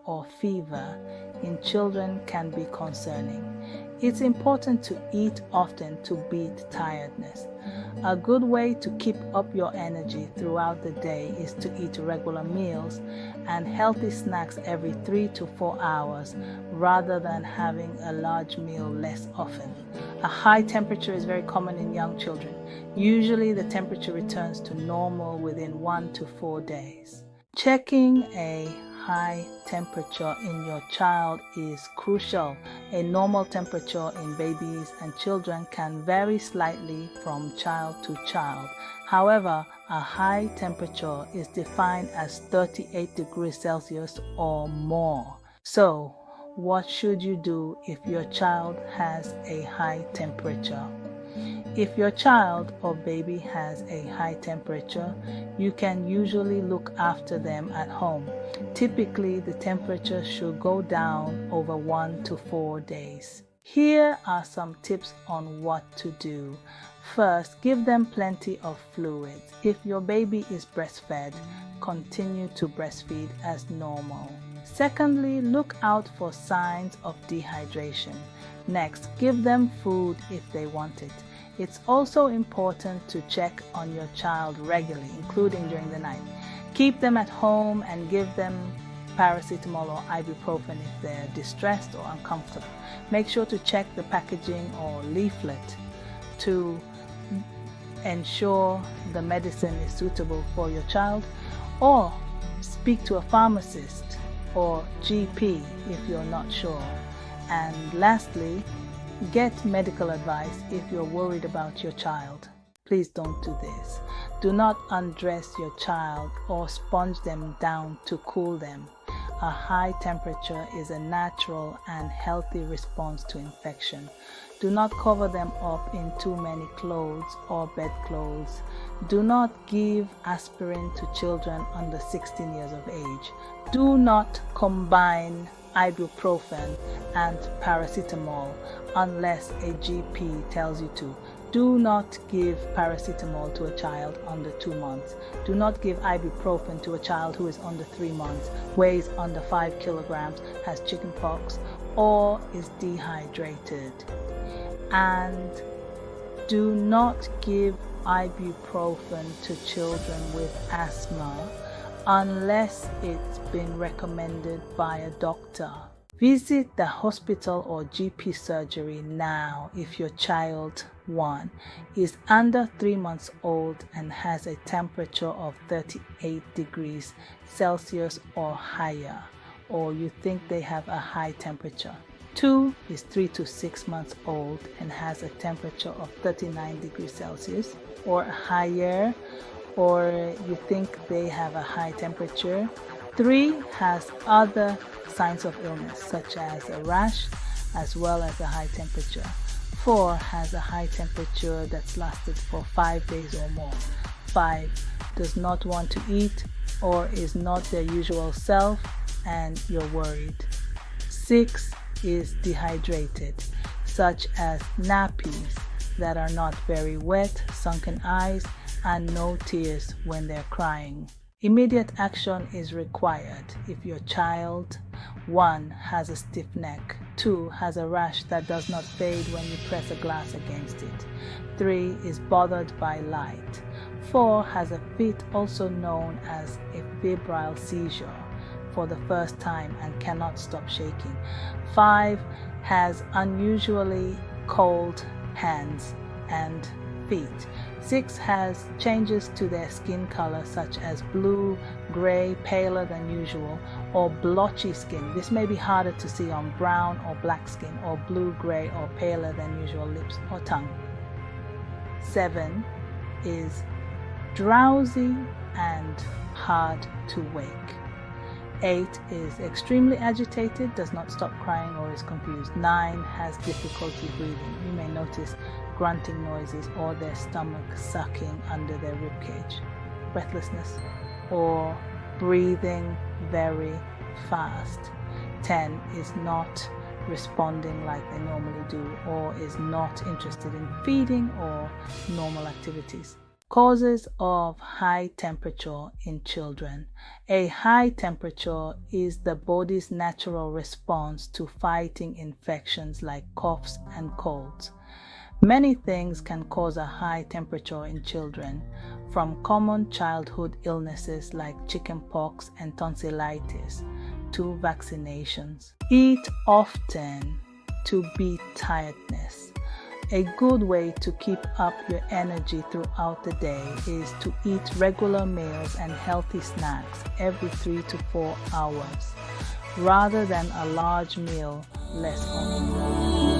or fever in children can be concerning. It's important to eat often to beat tiredness. A good way to keep up your energy throughout the day is to eat regular meals and healthy snacks every 3 to 4 hours rather than having a large meal less often. A high temperature is very common in young children. Usually the temperature returns to normal within 1 to 4 days. Checking a high temperature in your child is crucial. A normal temperature in babies and children can vary slightly from child to child. However, a high temperature is defined as 38 degrees Celsius or more. So, what should you do if your child has a high temperature? If your child or baby has a high temperature, you can usually look after them at home. Typically, the temperature should go down over 1 to 4 days. Here are some tips on what to do. First, give them plenty of fluids. If your baby is breastfed, continue to breastfeed as normal. Secondly, look out for signs of dehydration. Next, give them food if they want it. It's also important to check on your child regularly, including during the night. Keep them at home and give them paracetamol or ibuprofen if they're distressed or uncomfortable. Make sure to check the packaging or leaflet to ensure the medicine is suitable for your child, or speak to a pharmacist or GP if you're not sure. And lastly, get medical advice if you're worried about your child. Please don't do this. Do not undress your child or sponge them down to cool them. A high temperature is a natural and healthy response to infection. Do not cover them up in too many clothes or bedclothes. Do not give aspirin to children under 16 years of age. Do not combine ibuprofen and paracetamol unless a GP tells you to. Do not give paracetamol to a child under 2 months. Do not give ibuprofen to a child who is under 3 months, weighs under 5 kilograms, has chickenpox, or is dehydrated. And do not give ibuprofen to children with asthma unless it's been recommended by a doctor. Visit the hospital or GP surgery now if your child, 1, is under 3 months old and has a temperature of 38 degrees Celsius or higher, or you think they have a high temperature. 2 is 3 to 6 months old and has a temperature of 39 degrees Celsius or higher, or you think they have a high temperature. 3 has other signs of illness such as a rash as well as a high temperature. 4 has a high temperature that's lasted for 5 days or more. 5 does not want to eat or is not their usual self and you're worried. 6 is dehydrated, such as nappies that are not very wet, sunken eyes, and no tears when they're crying. Immediate action is required if your child, 1, has a stiff neck, 2, has a rash that does not fade when you press a glass against it, 3, is bothered by light, 4, has a fit also known as a febrile seizure for the first time and cannot stop shaking, 5, has unusually cold hands and feet, 6 has changes to their skin color such as blue, gray, paler than usual, or blotchy skin. This may be harder to see on brown or black skin, or blue, gray, or paler than usual lips or tongue. 7 is drowsy and hard to wake. 8 is extremely agitated, does not stop crying, or is confused. 9 has difficulty breathing. You may notice grunting noises or their stomach sucking under their ribcage, breathlessness, or breathing very fast. 10 is not responding like they normally do, or is not interested in feeding or normal activities. Causes of high temperature in children. A high temperature is the body's natural response to fighting infections like coughs and colds. Many things can cause a high temperature in children, from common childhood illnesses like chickenpox and tonsillitis to vaccinations. Eat often to beat tiredness. A good way to keep up your energy throughout the day is to eat regular meals and healthy snacks every 3 to 4 hours, rather than a large meal less often.